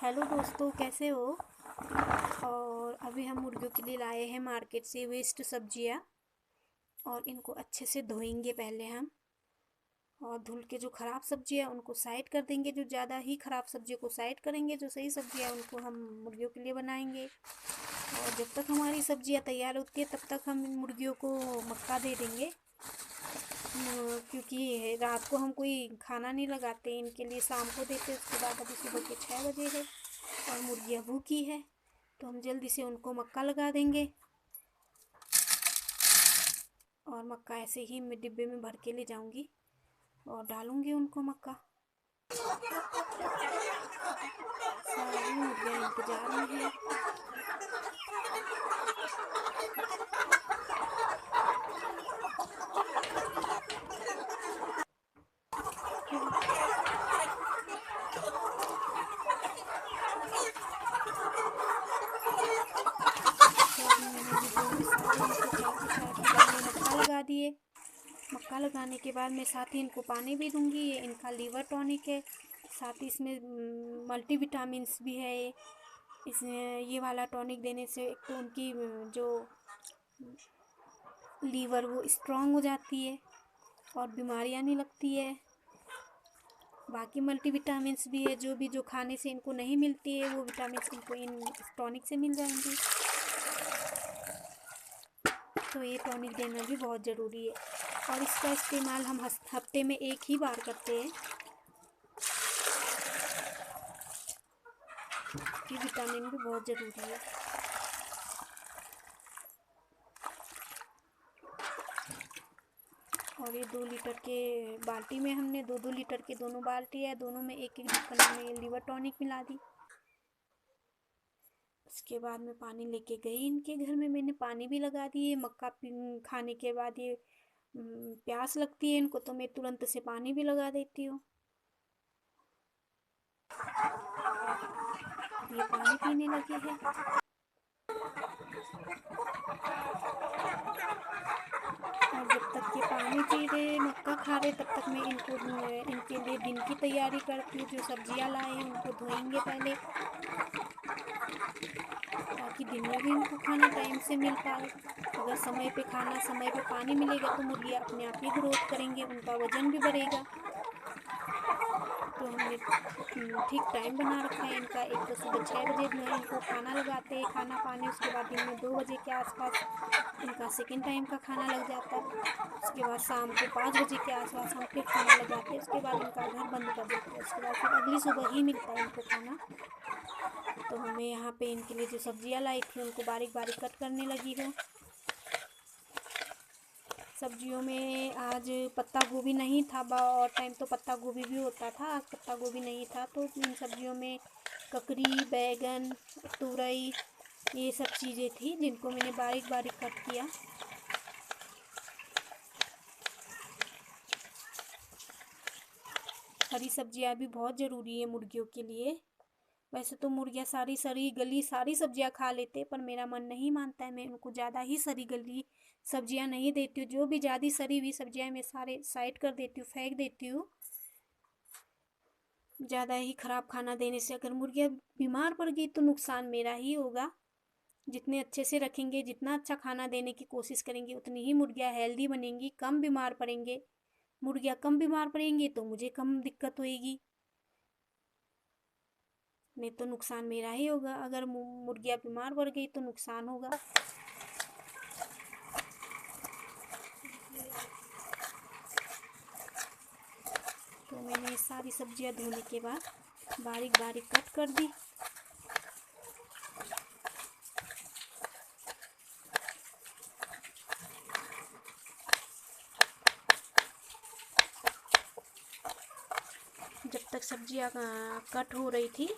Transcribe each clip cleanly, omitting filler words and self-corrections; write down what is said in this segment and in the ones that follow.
Hello दोस्तों, कैसे हो। और अभी हम मुर्गियों के लिए लाए हैं मार्केट से वेस्ट सब्जियां। और इनको अच्छे से धोएंगे पहले हम। और धुल के जो ख़राब सब्जियां उनको साइड कर देंगे। जो ज़्यादा ही ख़राब सब्जियों को साइड करेंगे, जो सही सब्जियां उनको हम मुर्गियों के लिए बनाएंगे। और जब तक हमारी सब्जियां तैयार होती है तब तक हम इन मुर्गियों को मक्का दे देंगे। क्योंकि रात को हम कोई खाना नहीं लगाते, इनके लिए शाम को देते। उसके बाद अभी सुबह के 6 बजे है और मुर्गियाँ भूखी है, तो हम जल्दी से उनको मक्का लगा देंगे। और मक्का ऐसे ही मैं डिब्बे में भर के ले जाऊंगी और डालूंगी उनको मक्का। सारी मुर्गियाँ इंतजार में हैं। तो अभी मैंने डिब्बे में सारे इनको 4 के 4 डिब्बे में मक्का लगा दिए। मक्का लगाने के बाद मैं साथ ही इनको पानी भी दूंगी। ये इनका लीवर टॉनिक है, साथ ही इसमें मल्टीविटामिन्स भी है। इसमें ये वाला टॉनिक देने से एक तो उनकी जो लीवर वो स्ट्रांग हो जाती है और बीमारियां नहीं लगती है। बाकी मल्टीविटामिन्स भी है, जो खाने से इनको नहीं मिलती है वो विटामिन्स इनको इन टॉनिक से मिल जाएंगी। तो ये टॉनिक देना भी बहुत ज़रूरी है। और इसका इस्तेमाल हम हफ्ते में एक ही बार करते हैं। ये विटामिन भी बहुत ज़रूरी है। और ये 2 लीटर के बाल्टी में हमने 2-2 लीटर के दोनों बाल्टी है, दोनों में एक एक ढक्कन में लीवर टॉनिक मिला दी। उसके बाद मैं पानी लेके गई इनके घर में, मैंने पानी भी लगा दिए। मक्का खाने के बाद ये प्यास लगती है इनको, तो मैं तुरंत से पानी भी लगा देती हूँ। ये पानी पीने लगे हैं। और जब तक ये पानी पी रहे, मक्का खा रहे, तब तक मैं इनके लिए दिन की तैयारी करती हूँ। जो सब्जियां लाए हैं उनको धोएंगे पहले, ताकि दिन में भी इनको खाना टाइम से मिल पाए। अगर समय पे खाना, समय पे पानी मिलेगा तो मुर्गियाँ अपने आप ही ग्रोथ करेंगे, उनका वजन भी बढ़ेगा। तो हमने ठीक टाइम बना रखा है इनका। एक तो सुबह 6 बजे इनको खाना लगाते हैं, खाना पानी। उसके बाद दिन में 2 बजे के आसपास इनका सेकेंड टाइम का खाना लग जाता है। उसके बाद शाम को 5 बजे के आसपास हम फिर खाना लगाते हैं। उसके बाद इनका घर बंद कर देते हैं। उसके बाद फिर अगली सुबह ही मिलता है इनको खाना। तो मैं यहाँ पे इनके लिए जो सब्जियाँ लाई थी उनको बारीक बारीक कट करने लगी हूँ। सब्जियों में आज पत्ता गोभी नहीं था। और टाइम तो पत्ता गोभी भी होता था, आज पत्ता गोभी नहीं था। तो इन सब्जियों में ककड़ी, बैगन, तुरई, ये सब चीज़ें थी जिनको मैंने बारीक बारीक कट किया। हरी सब्जियां भी बहुत ज़रूरी है मुर्गियों के लिए। वैसे तो मुर्गियाँ सारी सड़ी गली सारी सब्जियां खा लेते, पर मेरा मन नहीं मानता है। मैं उनको ज़्यादा ही सड़ी गली सब्जियां नहीं देती हूँ। जो भी ज़्यादा सड़ी हुई सब्जियां मैं सारे साइड कर देती हूँ, फेंक देती हूँ। ज़्यादा ही ख़राब खाना देने से अगर मुर्गियाँ बीमार पड़ गई तो नुकसान मेरा ही होगा। जितने अच्छे से रखेंगे, जितना अच्छा खाना देने की कोशिश करेंगे, उतनी ही मुर्गियाँ हेल्दी बनेंगी, कम बीमार पड़ेंगे। मुर्गियाँ कम बीमार पड़ेंगी तो मुझे कम दिक्कत होएगी, नहीं तो नुकसान मेरा ही होगा। अगर मुर्गियाँ बीमार पड़ गई तो नुकसान होगा। तो मैंने सारी सब्जियां धोने के बाद बारीक बारीक कट कर दी। जब तक सब्जियां कट हो रही थी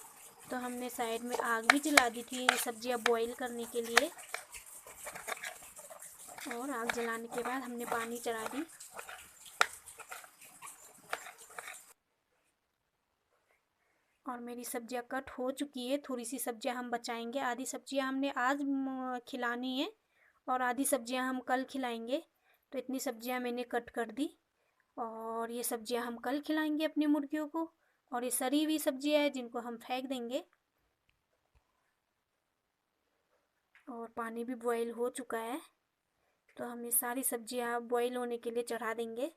तो हमने साइड में आग भी जला दी थी सब्जियां बॉईल करने के लिए। और आग जलाने के बाद हमने पानी चढ़ा दी। और मेरी सब्जियां कट हो चुकी है। थोड़ी सी सब्जियां हम बचाएंगे, आधी सब्जियां हमने आज खिलानी है और आधी सब्जियां हम कल खिलाएंगे। तो इतनी सब्जियां मैंने कट कर दी और ये सब्जियां हम कल खिलाएंगे अपनी मुर्गियों को। और ये सड़ी हुई सब्जियां हैं जिनको हम फेंक देंगे। और पानी भी बॉईल हो चुका है, तो हम ये सारी सब्जियां बॉईल होने के लिए चढ़ा देंगे।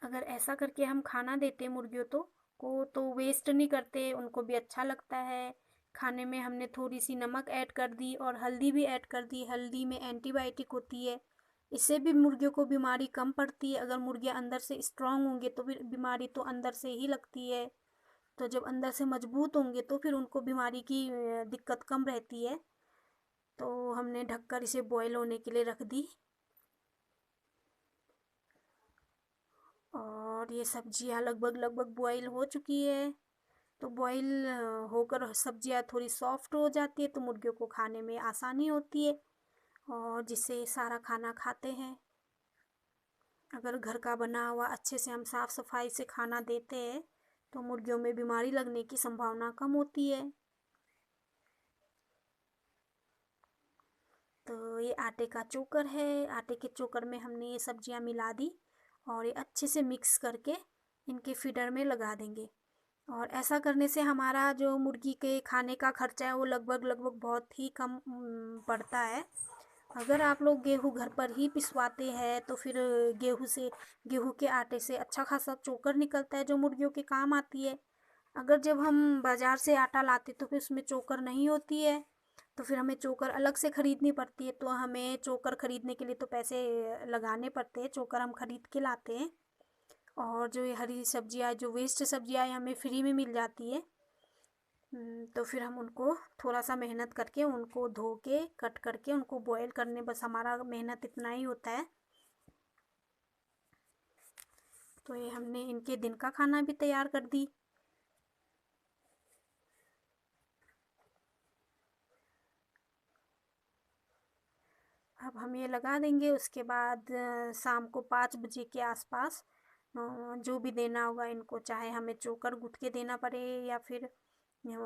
अगर ऐसा करके हम खाना देते मुर्गियों तो वेस्ट नहीं करते, उनको भी अच्छा लगता है खाने में। हमने थोड़ी सी नमक ऐड कर दी और हल्दी भी ऐड कर दी। हल्दी में एंटीबायोटिक होती है, इससे भी मुर्गियों को बीमारी कम पड़ती है। अगर मुर्गियाँ अंदर से स्ट्रांग होंगे तो फिर बीमारी तो अंदर से ही लगती है, तो जब अंदर से मजबूत होंगे तो फिर उनको बीमारी की दिक्कत कम रहती है। तो हमने ढककर इसे बॉयल होने के लिए रख दी। और ये सब्जियां लगभग लगभग बॉईल हो चुकी है। तो बॉईल होकर सब्जियां थोड़ी सॉफ्ट हो जाती है तो मुर्गियों को खाने में आसानी होती है, और जिससे सारा खाना खाते हैं। अगर घर का बना हुआ अच्छे से हम साफ़ सफाई से खाना देते हैं तो मुर्गियों में बीमारी लगने की संभावना कम होती है। तो ये आटे का चोकर है। आटे के चोकर में हमने ये सब्जियां मिला दी और ये अच्छे से मिक्स करके इनके फीडर में लगा देंगे। और ऐसा करने से हमारा जो मुर्गी के खाने का खर्चा है वो लगभग लगभग बहुत ही कम पड़ता है। अगर आप लोग गेहूँ घर पर ही पिसवाते हैं तो फिर गेहूँ के आटे से अच्छा खासा चोकर निकलता है जो मुर्गियों के काम आती है। अगर जब हम बाज़ार से आटा लाते तो फिर उसमें चोकर नहीं होती है, तो फिर हमें चोकर अलग से ख़रीदनी पड़ती है। तो हमें चोकर ख़रीदने के लिए तो पैसे लगाने पड़ते हैं, चोकर हम ख़रीद के लाते हैं। और जो ये हरी सब्जियाँ, जो वेस्ट सब्जियाँ हमें फ्री में मिल जाती है, तो फिर हम उनको थोड़ा सा मेहनत करके उनको धो के कट करके उनको बॉयल करने, बस हमारा मेहनत इतना ही होता है। तो ये हमने इनके दिन का खाना भी तैयार कर दी। अब हम ये लगा देंगे। उसके बाद शाम को 5 बजे के आसपास जो भी देना होगा इनको, चाहे हमें चोकर गूँथ के देना पड़े या फिर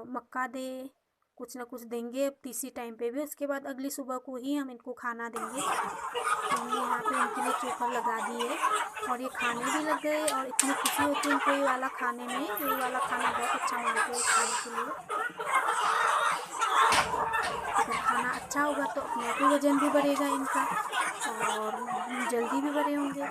मक्का दे, कुछ ना कुछ देंगे तीसरी टाइम पे भी। उसके बाद अगली सुबह को ही हम इनको खाना देंगे। तो हमने यहाँ पे इनके लिए चोकर लगा दी है और ये खाने भी लग गए और इतनी खुशी होती है इनको ये वाला खाने में। ये वाला खाना बहुत अच्छा मानते हैं खाने के लिए। अगर खाना अच्छा होगा तो अपने आप ही वज़न भी बढ़ेगा इनका और जल्दी भी बड़े होंगे।